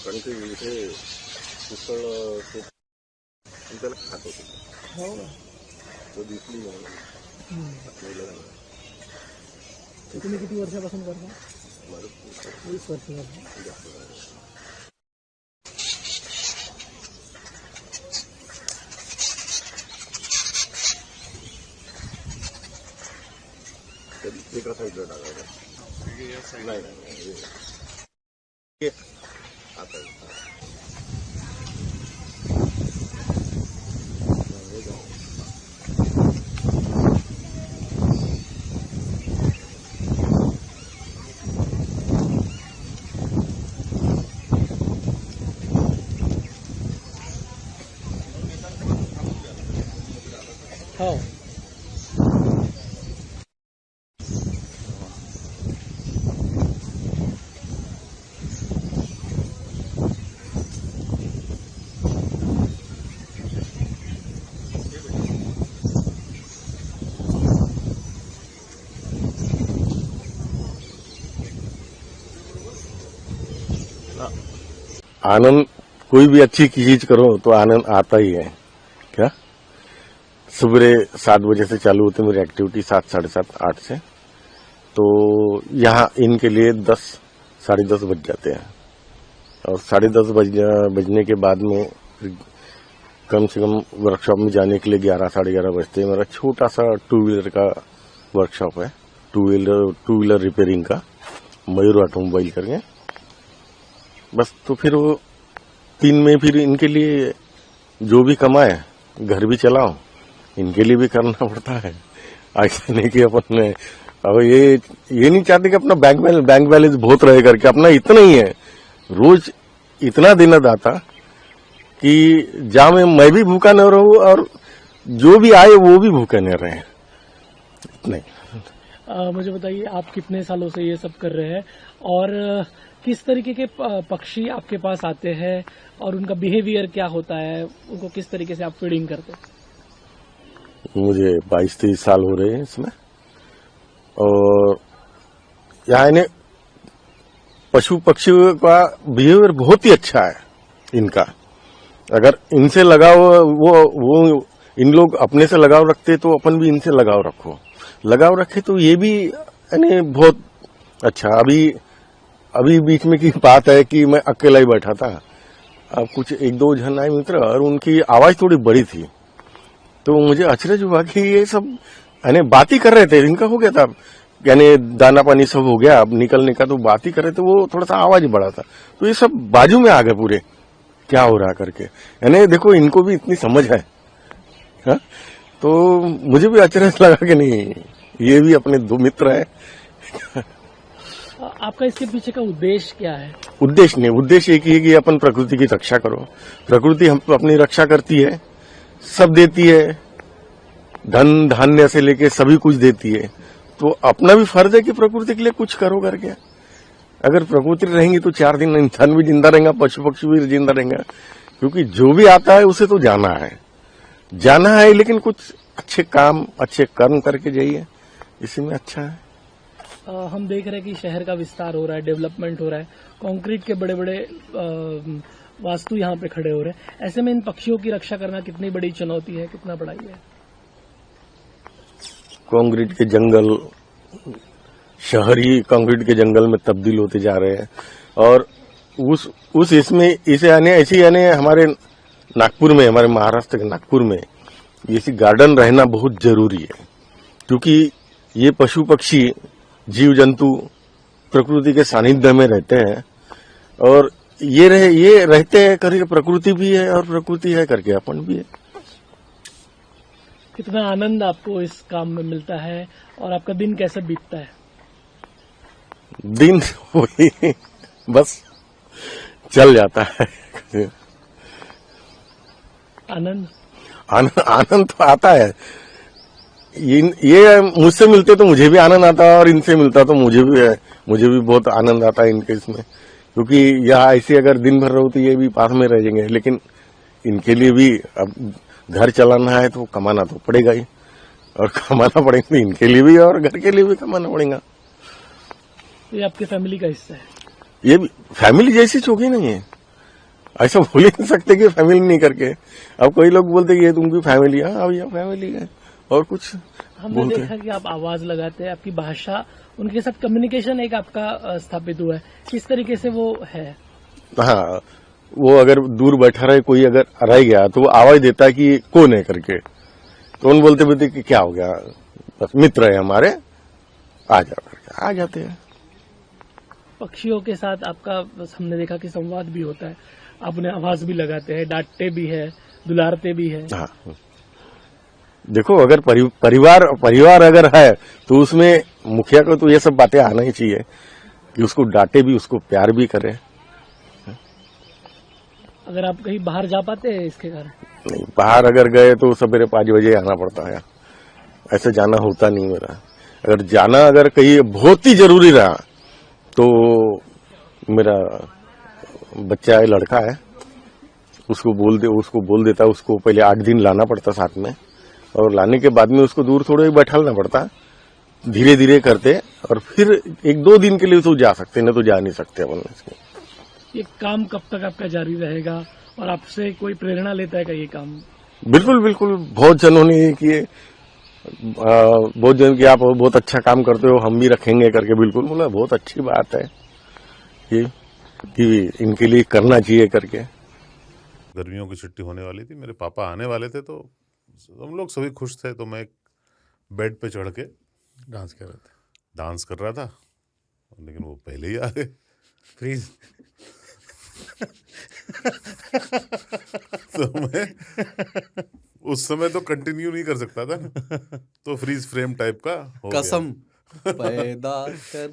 कारण की इथे पुष्कळ त्याला खात होते. हो का? तो दिसली आपल्याला. तुम्ही किती वर्षापासून करता? बरं 20 वर्ष झाली. कधी एका साईडला टाकायचं. नाही आता हो. आनंद कोई भी अच्छी चीज करो तो आनंद आता ही है. क्या सुबह 7 बजे से चालू होती मेरी एक्टिविटी, 7, 7:30, 8 से. तो यहाँ इनके लिए 10, 10:30 बज जाते हैं. और 10:30 बजने के बाद में कम से कम वर्कशॉप में जाने के लिए 11, 11:30 बजते हैं. मेरा छोटा सा 2 व्हीलर का वर्कशॉप है, 2 व्हीलर रिपेयरिंग का, मयूर ऑटोमोबाइल करके. बस तो फिर वो 3 में फिर इनके लिए जो भी कमाए, घर भी चलाओ, इनके लिए भी करना पड़ता है. ऐसा नहीं कि अपन अब ये नहीं चाहते कि अपना बैंक बैलेंस बहुत रहे करके. अपना इतना ही है, रोज इतना देना दाता कि जहां में मैं भी भूखा न रहूं और जो भी आए वो भी भूखे न रहे. इतना ही. मुझे बताइए, आप कितने सालों से ये सब कर रहे हैं और किस तरीके के पक्षी आपके पास आते हैं और उनका बिहेवियर क्या होता है, उनको किस तरीके से आप फीडिंग करते हैं? मुझे 22-23 साल हो रहे हैं इसमें. और यहाँ इन्हें पशु पक्षियों का बिहेवियर बहुत ही अच्छा है इनका. अगर इनसे लगाव वो इन लोग अपने से लगाव रखते तो अपन भी इनसे लगाव रखो. लगाव रखे तो ये भी यानी बहुत अच्छा. अभी बीच में की बात है कि मैं अकेला ही बैठा था. अब कुछ 1-2 जन आए मित्र और उनकी आवाज थोड़ी बड़ी थी, तो मुझे अचरज हुआ कि ये सब यानी बात ही कर रहे थे. इनका हो गया था यानी दाना पानी सब हो गया, अब निकलने का, तो बात ही कर रहे थे. वो थोड़ा सा आवाज बढ़ा था, तो ये सब बाजू में आ गए पूरे, क्या हो रहा करके. यानी देखो इनको भी इतनी समझ है. हा? तो मुझे भी अचरज लगा कि नहीं, ये भी अपने 2 मित्र हैं. आपका इसके पीछे का उद्देश्य क्या है? उद्देश्य एक ही है कि अपन प्रकृति की रक्षा करो. प्रकृति हम अपनी रक्षा करती है, सब देती है, धन धान्य से लेके सभी कुछ देती है. तो अपना भी फर्ज है कि प्रकृति के लिए कुछ करो करके. अगर प्रकृति रहेंगी तो 4 दिन इंसान भी जिंदा रहेगा, पशु पक्षी भी जिंदा रहेगा. क्योंकि जो भी आता है उसे तो जाना है, लेकिन कुछ अच्छे काम, अच्छे कर्म करके जाइए, इसी में अच्छा है. हम देख रहे हैं कि शहर का विस्तार हो रहा है, डेवलपमेंट हो रहा है, कंक्रीट के बड़े बड़े वास्तु यहाँ पे खड़े हो रहे हैं. ऐसे में इन पक्षियों की रक्षा करना कितनी बड़ी चुनौती है, कितना बड़ा ये है? कंक्रीट के जंगल, शहरी कंक्रीट के जंगल में तब्दील होते जा रहे हैं. और उस इसमें इसे ऐसी हमारे नागपुर में, हमारे महाराष्ट्र के नागपुर में ऐसी गार्डन रहना बहुत जरूरी है. क्योंकि ये पशु पक्षी, जीव जंतु प्रकृति के सानिध्य में रहते हैं और ये रहते हैं करके प्रकृति भी है और प्रकृति है करके अपन भी है. कितना आनंद आपको इस काम में मिलता है और आपका दिन कैसे बीतता है? दिन वही बस चल जाता है. आनंद तो आता है. ये मुझसे मिलते तो मुझे भी आनंद आता है और इनसे मिलता तो मुझे भी बहुत आनंद आता है इनके इसमें. क्योंकि यहाँ ऐसे अगर दिन भर रहो तो ये भी पास में रह जाएंगे, लेकिन इनके लिए भी अब घर चलाना है तो कमाना तो पड़ेगा ही, और कमाना पड़ेगा तो इनके लिए भी और घर के लिए भी कमाना पड़ेगा. ये आपकी फैमिली का हिस्सा है? ये भी फैमिली जैसी चौकी नहीं है. ऐसा बोल ही नहीं सकते कि फैमिली नहीं करके। अब कोई लोग बोलते कि ये तुमकी फैमिली है, हाँ भैया फैमिली है, और कुछ हमने बोलते देखा कि आप आवाज लगाते हैं, आपकी भाषा, उनके साथ कम्युनिकेशन एक आपका स्थापित हुआ है, किस तरीके से वो है? हाँ, वो अगर दूर बैठा रहे, कोई अगर रह गया तो वो आवाज देता है कि कौन है करके, तो उन बोलते बोलते कि क्या हो गया, बस मित्र है हमारे, आ जाओ करके आ जाते हैं। पक्षियों के साथ आपका बस हमने देखा कि संवाद भी होता है, आपने आवाज भी लगाते हैं, डांटते भी है, दुलारते भी है। हाँ, देखो अगर परिवार अगर है तो उसमें मुखिया को तो ये सब बातें आना ही चाहिए कि उसको डांटे भी, उसको प्यार भी करे। अगर आप कहीं बाहर जा पाते हैं इसके कारण? नहीं, बाहर अगर गए तो सवेरे 5 बजे आना पड़ता है, ऐसे जाना होता नहीं मेरा। अगर जाना अगर कहीं बहुत ही जरूरी रहा तो मेरा बच्चा है, लड़का है, उसको बोल देता, उसको पहले 8 दिन लाना पड़ता साथ में, और लाने के बाद में उसको दूर थोड़े बैठालना पड़ता, धीरे धीरे करते, और फिर 1-2 दिन के लिए तो जा सकते, नहीं तो जा नहीं सकते अपन इसमें। ये काम कब तक आपका जारी रहेगा और आपसे कोई प्रेरणा लेता है क्या ये काम? बिल्कुल बिल्कुल, बहुत जनों ने ये किए, बहुत जन कि आप बहुत अच्छा काम करते हो, हम भी रखेंगे करके, बिल्कुल बोला, बहुत अच्छी बात है ये कि इनके लिए करना चाहिए करके। गर्मियों की छुट्टी होने वाली थी, मेरे पापा आने वाले थे, तो हम लोग सभी खुश थे, तो मैं एक बेड पे चढ़ के डांस कर रहा था, लेकिन वो पहले ही आ गए। फ्रीज। तो मैं उस समय तो कंटिन्यू नहीं कर सकता था ना, तो फ्रीज फ्रेम टाइप का हो गया। कसम पैदा कर